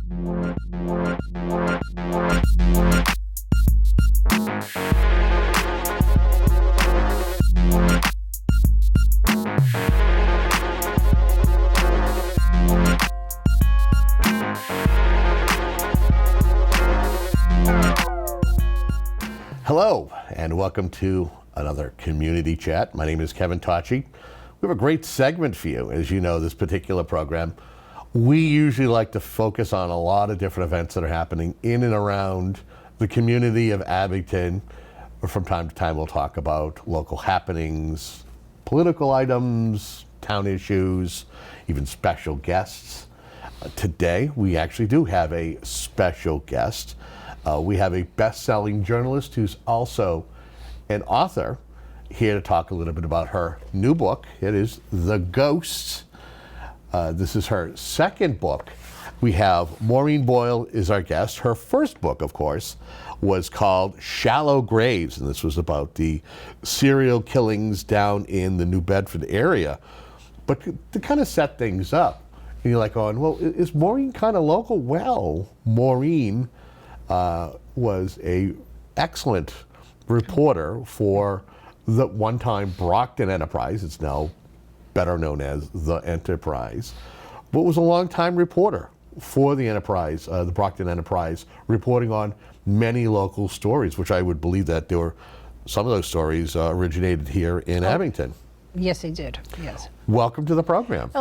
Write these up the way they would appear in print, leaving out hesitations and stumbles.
Hello, and welcome to another community chat. My name is Kevin Tocci. We have a great segment for you. As you know, this particular program, we usually like to focus on a lot of different events that are happening in and around the community of Abington. From time to time, we'll talk about local happenings, political items, town issues, even special guests. Today, we actually do have a special guest. We have a best-selling journalist who's also an author here to talk a little bit about her new book. It is The Ghosts. This is her second book. We have Maureen Boyle is our guest. Her first book, of course, was called Shallow Graves, and this was about the serial killings down in the New Bedford area. But to kind of set things up, and you're like going, well, is Maureen kind of local? Well, Maureen was a excellent reporter for the one-time Brockton Enterprise. It's now better known as The Enterprise, but was a long-time reporter for the Enterprise, the Brockton Enterprise, reporting on many local stories, which I would believe that there were some of those stories originated here in Abington. Yes, they did. Yes. Welcome to the program.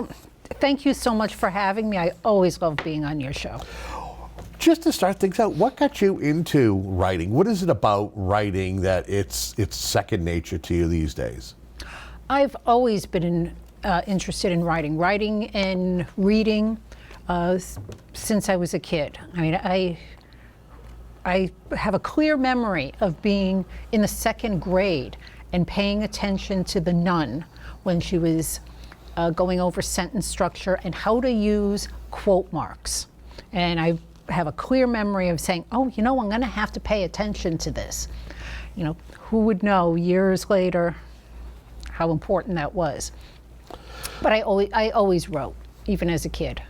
Thank you so much for having me. I always love being on your show. Just to start things out, what got you into writing? What is it about writing that it's second nature to you these days? I've always been interested in writing and reading since I was a kid. I mean, I have a clear memory of being in the second grade and paying attention to the nun when she was going over sentence structure and how to use quote marks. And I have a clear memory of saying, oh, you know, I'm going to have to pay attention to this. You know, who would know years later how important that was? But I always wrote, even as a kid.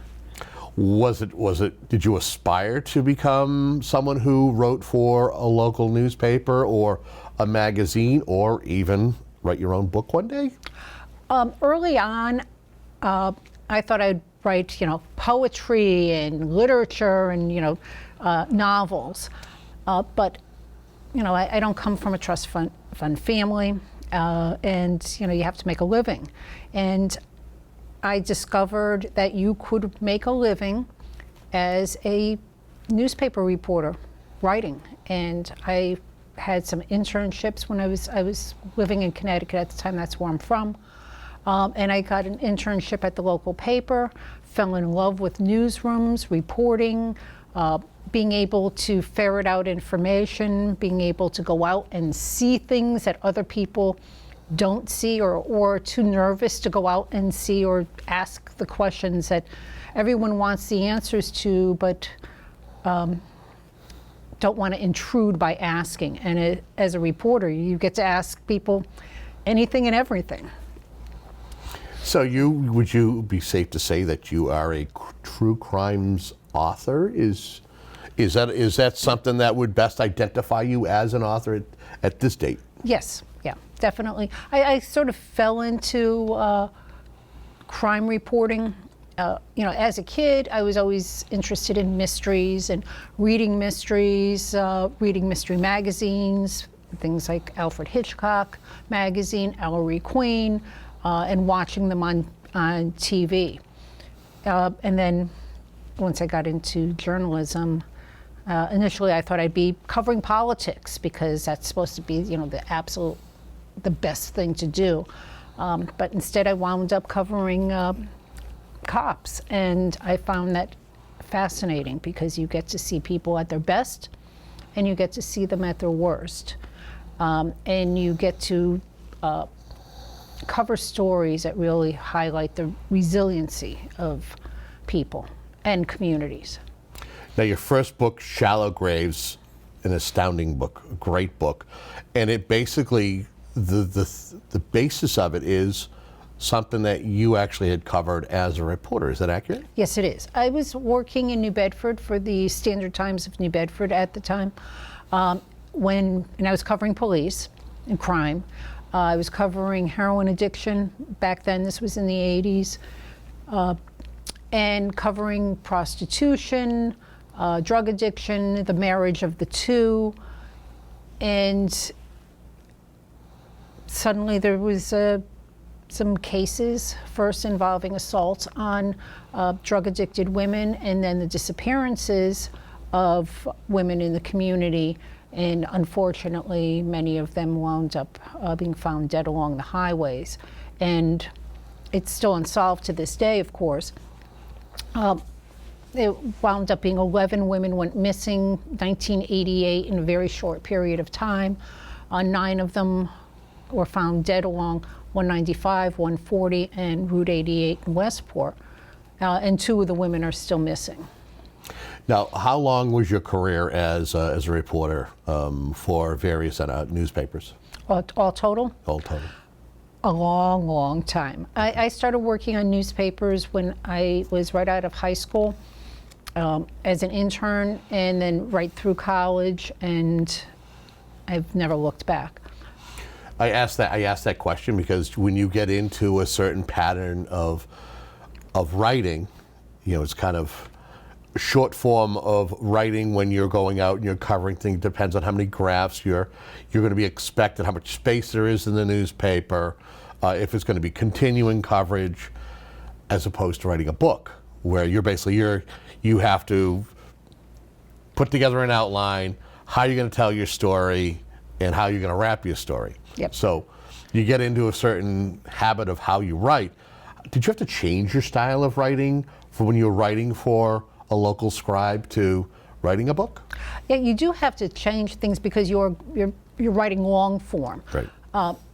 Did you aspire to become someone who wrote for a local newspaper or a magazine, or even write your own book one day? Early on, I thought I'd write, poetry and literature and, novels. But, I don't come from a trust fund family, and, you have to make a living. And I discovered that you could make a living as a newspaper reporter writing. And I had some internships when I was living in Connecticut at the time. That's where I'm from. And I got an internship at the local paper, fell in love with newsrooms, reporting, being able to ferret out information, being able to go out and see things that other people don't see or are too nervous to go out and see or ask the questions that everyone wants the answers to, but don't want to intrude by asking. And as a reporter, you get to ask people anything and everything. So would you be safe to say that you are a true crimes author? Is that something that would best identify you as an author at this date? Yes, yeah, definitely. I sort of fell into crime reporting. As a kid, I was always interested in mysteries and reading mysteries, reading mystery magazines, things like Alfred Hitchcock magazine, Ellery Queen, and watching them on TV. And then once I got into journalism, initially I thought I'd be covering politics because that's supposed to be, the best thing to do. But instead I wound up covering cops, and I found that fascinating because you get to see people at their best and you get to see them at their worst. And you get to cover stories that really highlight the resiliency of people and communities. Now, your first book, Shallow Graves, an astounding book, a great book, and it basically, the basis of it is something that you actually had covered as a reporter. Is that accurate? Yes, it is. I was working in New Bedford for the Standard Times of New Bedford at the time, and I was covering police and crime. I was covering heroin addiction back then. This was in the 80s, and covering prostitution, drug addiction, the marriage of the two, and suddenly there was some cases, first involving assaults on drug-addicted women, and then the disappearances of women in the community. And unfortunately, many of them wound up being found dead along the highways. And it's still unsolved to this day, of course. It wound up being 11 women went missing, 1988, in a very short period of time. 9 of them were found dead along 195, 140, and Route 88 in Westport. And 2 of the women are still missing. Now, how long was your career as a reporter for various newspapers? All total? All total. A long, long time. I started working on newspapers when I was right out of high school as an intern, and then right through college, and I've never looked back. I asked that question because when you get into a certain pattern of writing, it's kind of short form of writing when you're going out and you're covering things. Depends on how many graphs you're going to be expected, how much space there is in the newspaper, if it's going to be continuing coverage, as opposed to writing a book where you have to put together an outline, how you're going to tell your story, and how you're going to wrap your story. Yep. So you get into a certain habit of how you write. Did you have to change your style of writing from when you were writing for a local scribe to writing a book? Yeah, you do have to change things because you're writing long form. Right.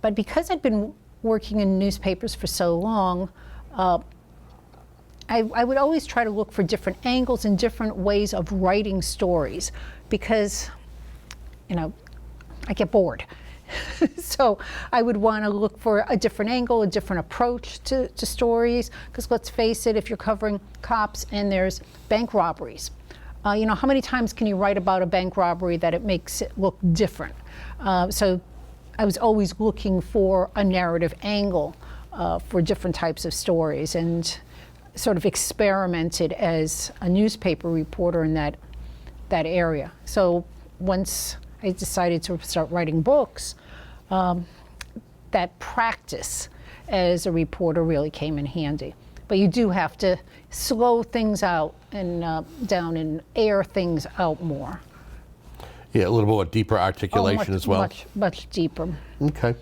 But because I'd been working in newspapers for so long, I would always try to look for different angles and different ways of writing stories because, I get bored. So I would want to look for a different angle, a different approach to stories, because let's face it, if you're covering cops and there's bank robberies, how many times can you write about a bank robbery that it makes it look different? So I was always looking for a narrative angle for different types of stories, and sort of experimented as a newspaper reporter in that area. So once I decided to start writing books, that practice as a reporter really came in handy. But you do have to slow things out and down and air things out more. Yeah, a little more deeper articulation as well. Much deeper. Okay.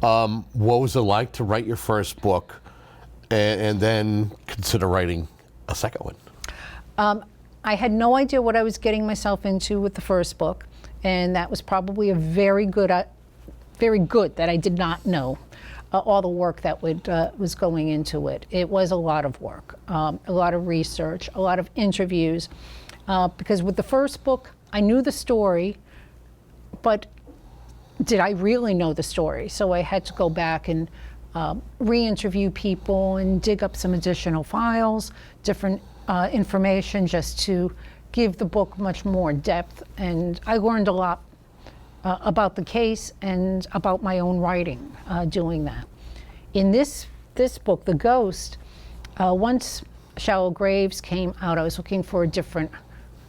What was it like to write your first book and then consider writing a second one? I had no idea what I was getting myself into with the first book, and that was probably a very good that I did not know all the work that was going into it. It was a lot of work, a lot of research, a lot of interviews, because with the first book, I knew the story, but did I really know the story? So I had to go back and re-interview people and dig up some additional files, different information, just to give the book much more depth. And I learned a lot about the case and about my own writing doing that. In this book, The Ghost, once Shallow Graves came out, I was looking for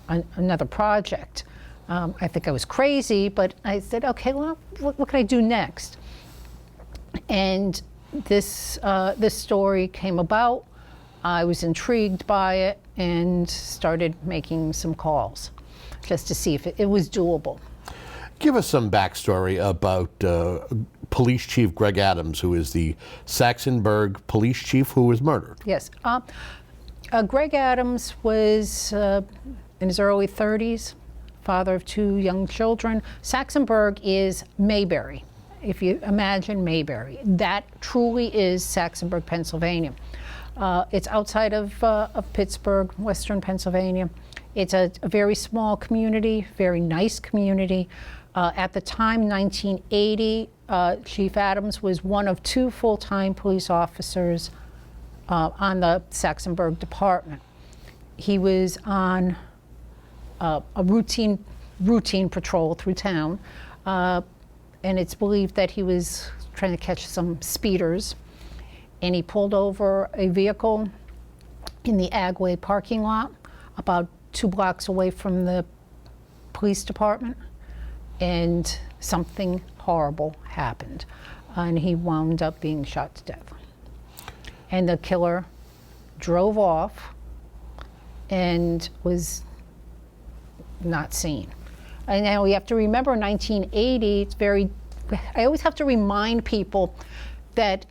another project. I think I was crazy, but I said, okay, well, what can I do next? And this story came about. I was intrigued by it and started making some calls just to see if it was doable. Give us some backstory about Police Chief Greg Adams, who is the Saxonburg police chief who was murdered. Yes. Greg Adams was in his early 30s, father of 2 young children. Saxonburg is Mayberry. If you imagine Mayberry, that truly is Saxonburg, Pennsylvania. It's outside of Pittsburgh, western Pennsylvania. It's a very small community, very nice community. At the time, 1980, Chief Adams was one of 2 full-time police officers on the Saxonburg Department. He was on a routine patrol through town, and it's believed that he was trying to catch some speeders, and he pulled over a vehicle in the Agway parking lot about 2 blocks away from the police department, and something horrible happened, and he wound up being shot to death. And the killer drove off and was not seen. And now we have to remember 1980, it's very, I always have to remind people that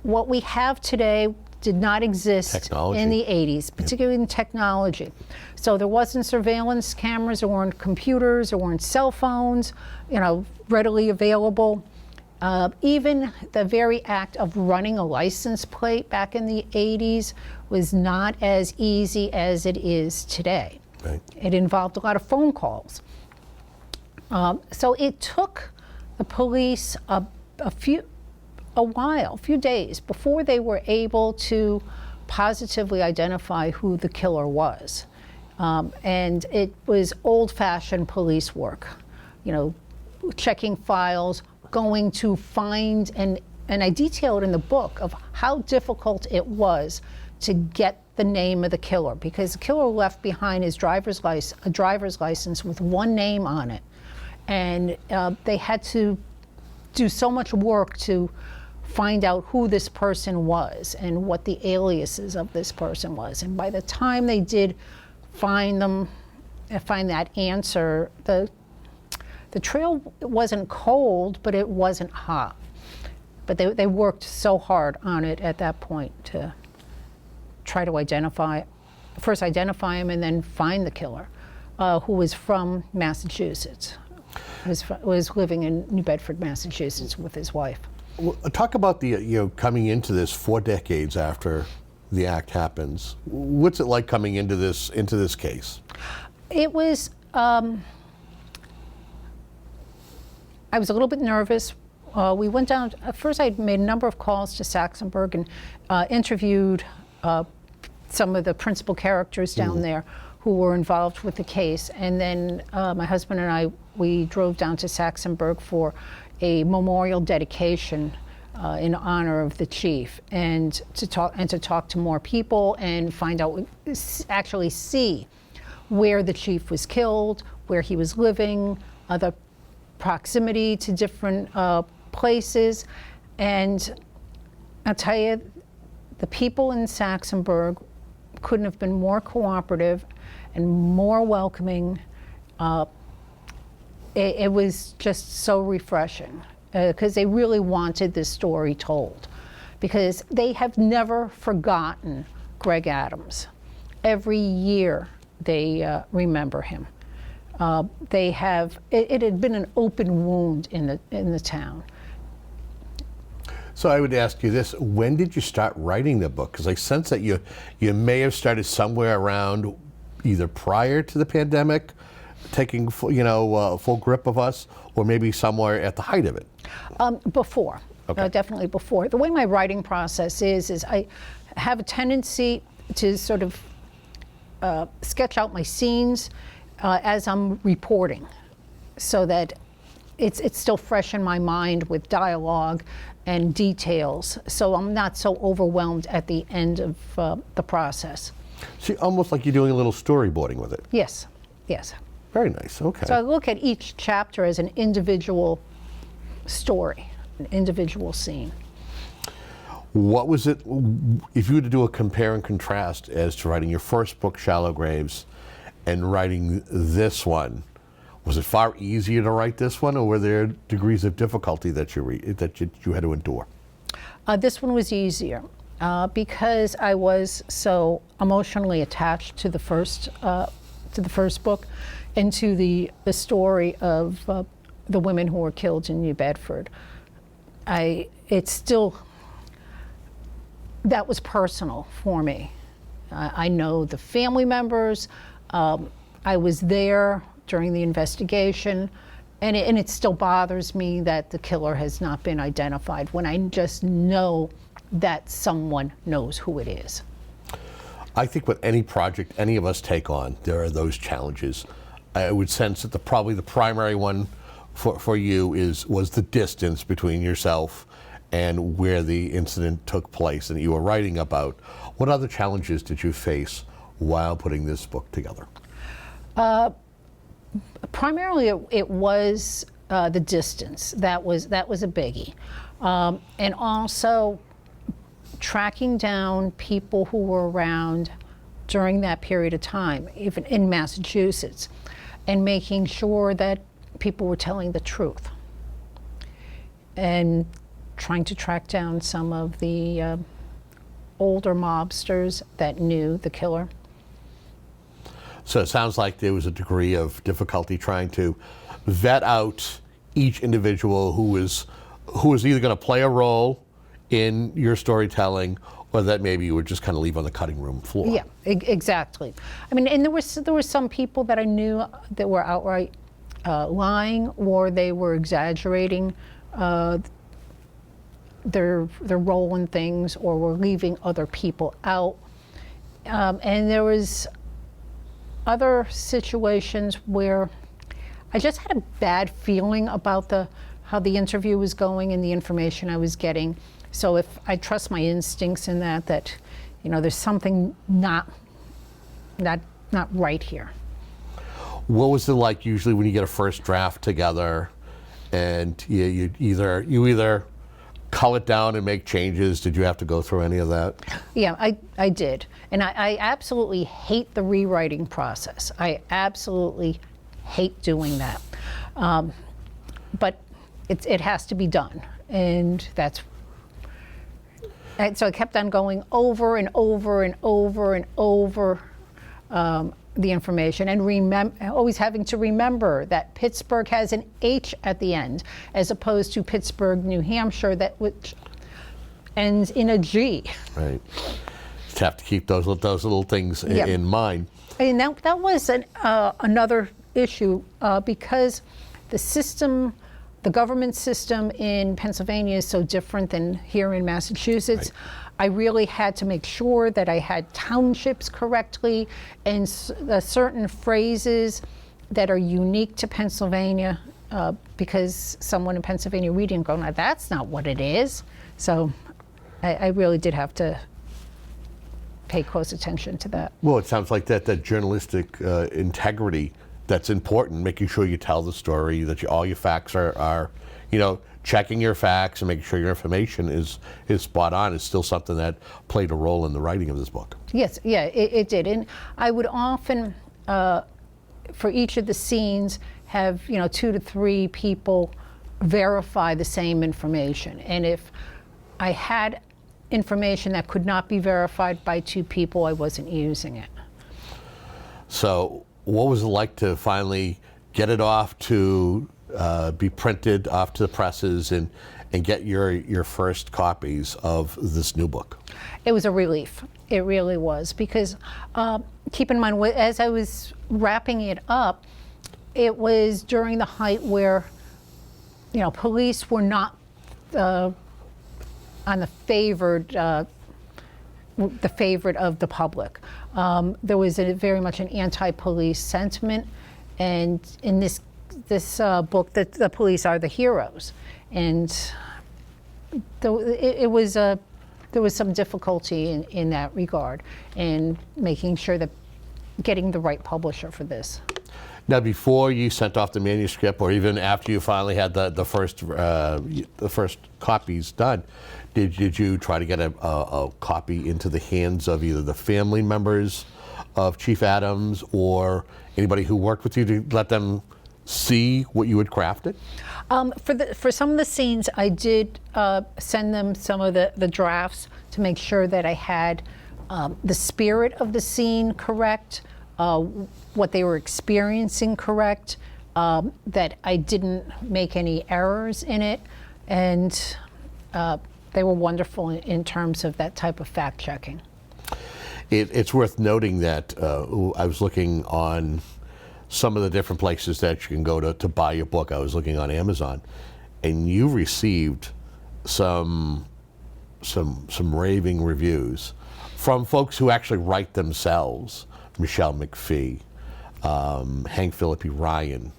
what we have today did not exist in the 80s, particularly in technology. So there wasn't surveillance cameras, there weren't computers, there weren't cell phones, readily available. Even the very act of running a license plate back in the 80s was not as easy as it is today. Right. It involved a lot of phone calls. So it took the police a few days before they were able to positively identify who the killer was. And it was old-fashioned police work, checking files, going to find, and I detail it in the book of how difficult it was to get the name of the killer, because the killer left behind his driver's license with one name on it. And they had to do so much work to find out who this person was and what the aliases of this person was. And by the time they did find that answer, the trail wasn't cold, but it wasn't hot. But they worked so hard on it at that point to try to identify him and then find the killer, who was from Massachusetts. Was living in New Bedford, Massachusetts with his wife. Well, talk about the coming into this 4 decades after the act happens. What's it like coming into this case? It was. I was a little bit nervous. We went down. At first, I made a number of calls to Saxonburg and interviewed some of the principal characters down there who were involved with the case. And then my husband and I, we drove down to Saxonburg for a memorial dedication in honor of the chief, and to talk to more people and find out, actually see where the chief was killed, where he was living, the proximity to different places. And I'll tell you, the people in Saxonburg couldn't have been more cooperative and more welcoming. It was just so refreshing, because they really wanted this story told, because they have never forgotten Greg Adams. Every year they remember him. It had been an open wound in the town. So I would ask you this: when did you start writing the book? Because I sense that you may have started somewhere around either prior to the pandemic, taking full grip of us, or maybe somewhere at the height of it. Before, Okay. Definitely before. The way my writing process is I have a tendency to sort of sketch out my scenes as I'm reporting, so that it's still fresh in my mind with dialogue and details, so I'm not so overwhelmed at the end of the process. See, almost like you're doing a little storyboarding with it. Yes, yes. Very nice. Okay. So I look at each chapter as an individual story, an individual scene. What was it, if you were to do a compare and contrast as to writing your first book, Shallow Graves, and writing this one, was it far easier to write this one, or were there degrees of difficulty that you had to endure? This one was easier because I was so emotionally attached to the first book, and to the story of the women who were killed in New Bedford. That was personal for me. I know the family members. I was there during the investigation. And it still bothers me that the killer has not been identified when I just know that someone knows who it is. I think with any project any of us take on, there are those challenges. I would sense that probably the primary one for you was the distance between yourself and where the incident took place and that you were writing about. What other challenges did you face while putting this book together? Primarily, it was the distance. That was a biggie, and also tracking down people who were around during that period of time, even in Massachusetts, and making sure that people were telling the truth, and trying to track down some of the older mobsters that knew the killer. So it sounds like there was a degree of difficulty trying to vet out each individual who was either going to play a role in your storytelling, or that maybe you would just kind of leave on the cutting room floor. Yeah, exactly. I mean, and there were some people that I knew that were outright lying, or they were exaggerating their role in things, or were leaving other people out. And there was other situations where I just had a bad feeling about how the interview was going and the information I was getting. So if I trust my instincts in that there's something not right here. What was it like usually when you get a first draft together, and you either cull it down and make changes? Did you have to go through any of that? Yeah, I did. And I absolutely hate the rewriting process. I absolutely hate doing that. But it has to be done. And so I kept on going over and over and over and over the information, and always having to remember that Pittsburgh has an H at the end, as opposed to Pittsburgh, New Hampshire, which ends in a G. Right. Just have to keep those little things in mind. And that was another issue because the government system in Pennsylvania is so different than here in Massachusetts. Right. I really had to make sure that I had townships correctly and certain phrases that are unique to Pennsylvania, because someone in Pennsylvania reading going, now that's not what it is. So I really did have to pay close attention to that. Well, it sounds like that journalistic integrity that's important, making sure you tell the story, that all your facts are checking your facts and making sure your information is spot on is still something that played a role in the writing of this book. Yes, yeah, it did. And I would often, for each of the scenes, have 2 to 3 people verify the same information. And if I had information that could not be verified by 2 people, I wasn't using it. So what was it like to finally get it off to be printed off to the presses and get your first copies of this new book? It was a relief. It really was, because keep in mind, as I was wrapping it up, it was during the height where police were not on the favorite of the public. There was very much an anti-police sentiment, and in this book, the police are the heroes, and there was some difficulty in that regard, and making sure that getting the right publisher for this. Now, before you sent off the manuscript, or even after you finally had the first copies done, did you try to get a copy into the hands of either the family members of Chief Adams or anybody who worked with you, to let them see what you had crafted? For some of the scenes, I did send them some of the drafts to make sure that I had the spirit of the scene correct, what they were experiencing correct, that I didn't make any errors in it, and they were wonderful in terms of that type of fact checking. It's worth noting that I was looking on some of the different places that you can go to buy your book. I was looking on Amazon, and you received some raving reviews from folks who actually write themselves. Michelle McPhee, Hank Philippi Ryan.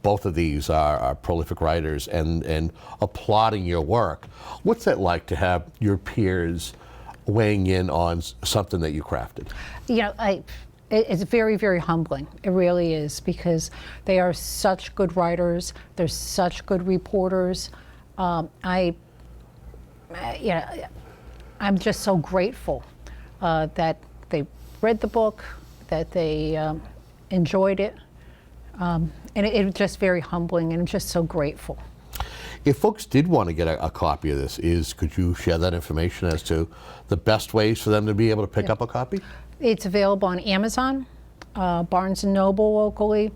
Both of these are prolific writers and applauding your work. What's that like to have your peers weighing in on something that you crafted? You know, it's very, very humbling. It really is, because they are such good writers. They're such good reporters. You know, I'm just so grateful that they read the book, that they enjoyed it. And it was just very humbling, and I'm just so grateful. If folks did want to get a copy of this, could you share that information as to the best ways for them to be able to pick up a copy? It's available on Amazon, Barnes & Noble locally,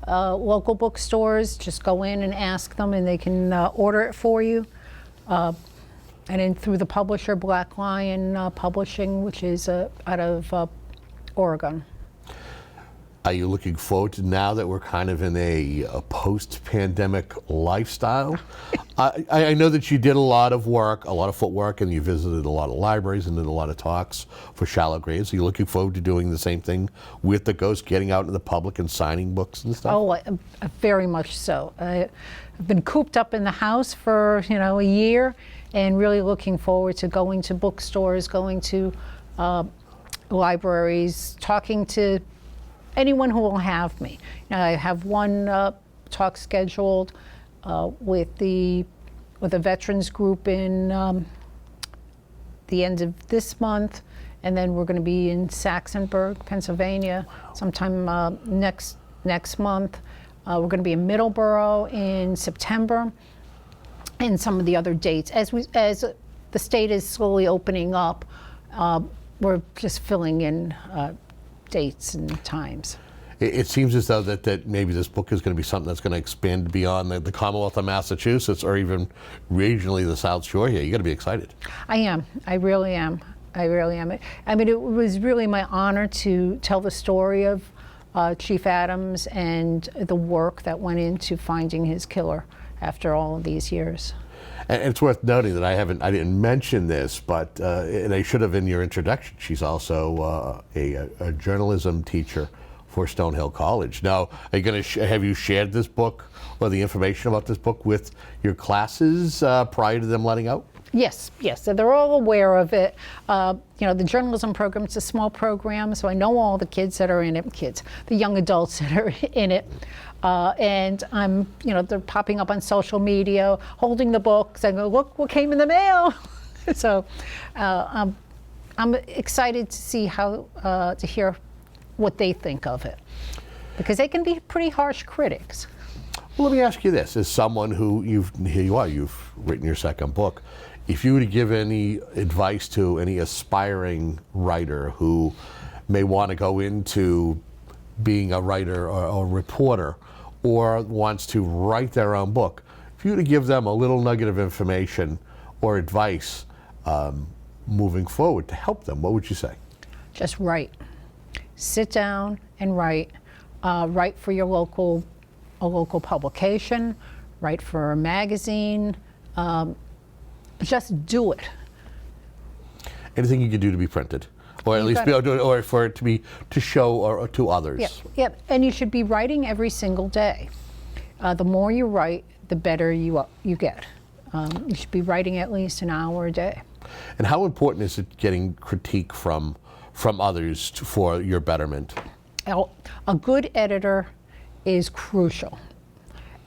local bookstores. Just go in and ask them, and they can order it for you. And then through the publisher, Black Lion Publishing, which is out of Oregon. Are you looking forward to, now that we're kind of in a post-pandemic lifestyle? I know that you did a lot of work, a lot of footwork, and you visited a lot of libraries and did a lot of talks for shallow grades. Are you looking forward to doing the same thing with the Ghost, getting out in the public and signing books and stuff? Oh, very much so. I've been cooped up in the house for a year, and really looking forward to going to bookstores, going to libraries, talking to anyone who will have me. I have one talk scheduled with a veterans group in the end of this month, and then we're going to be in Saxonburg, Pennsylvania, sometime next month. We're going to be in Middleborough in September, and some of the other dates. As the state is slowly opening up, we're just filling in dates and times. It seems as though that maybe this book is going to be something that's going to expand beyond the Commonwealth of Massachusetts, or even regionally the South Shore here. You got to be excited. I am. I really am. I really am. I mean, it was really my honor to tell the story of Chief Adams and the work that went into finding his killer after all of these years. And it's worth noting that I didn't mention this, but and I should have in your introduction. She's also a journalism teacher for Stonehill College. Now, are you going to have you shared this book or the information about this book with your classes prior to them letting out? Yes. So they're all aware of it. The journalism program, it's a small program, so I know all the kids that are in it, the young adults that are in it. And I'm, they're popping up on social media, holding the books, and go, look what came in the mail. So I'm excited to see to hear what they think of it, because they can be pretty harsh critics. Well, let me ask you this: as someone who you've written your second book, if you were to give any advice to any aspiring writer who may want to go into being a writer or a reporter, or wants to write their own book, if you were to give them a little nugget of information or advice moving forward to help them, what would you say? Just write. Sit down and write. Write for your local publication. Write for a magazine. Just do it. Anything you can do to be printed, or at least be able to, or for it to show or to others. Yep. And you should be writing every single day. The more you write, the better you get. You should be writing at least an hour a day. And how important is it getting critique from others for your betterment? A good editor is crucial,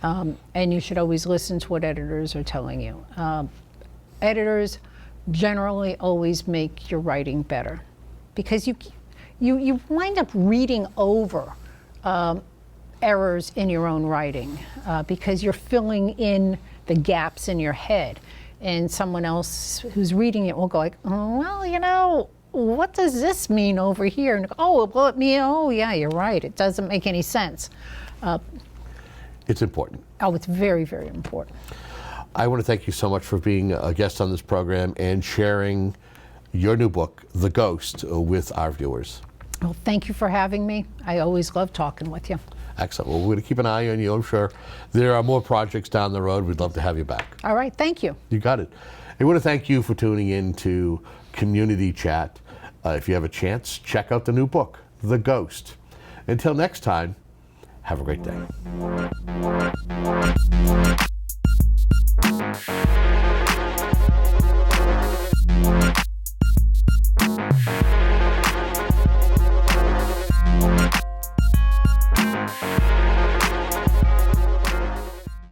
and you should always listen to what editors are telling you. Editors generally always make your writing better, because you wind up reading over errors in your own writing, because you're filling in the gaps in your head, and someone else who's reading it will go like, oh, well, what does this mean over here? And oh, yeah, you're right. It doesn't make any sense. It's important. Oh, it's very, very important. I want to thank you so much for being a guest on this program and sharing your new book, The Ghost, with our viewers. Well, thank you for having me. I always love talking with you. Excellent. Well, we're going to keep an eye on you. I'm sure there are more projects down the road. We'd love to have you back. All right, thank you. You got it. I want to thank you for tuning in to Community Chat. If you have a chance, check out the new book, The Ghost. Until next time, have a great day.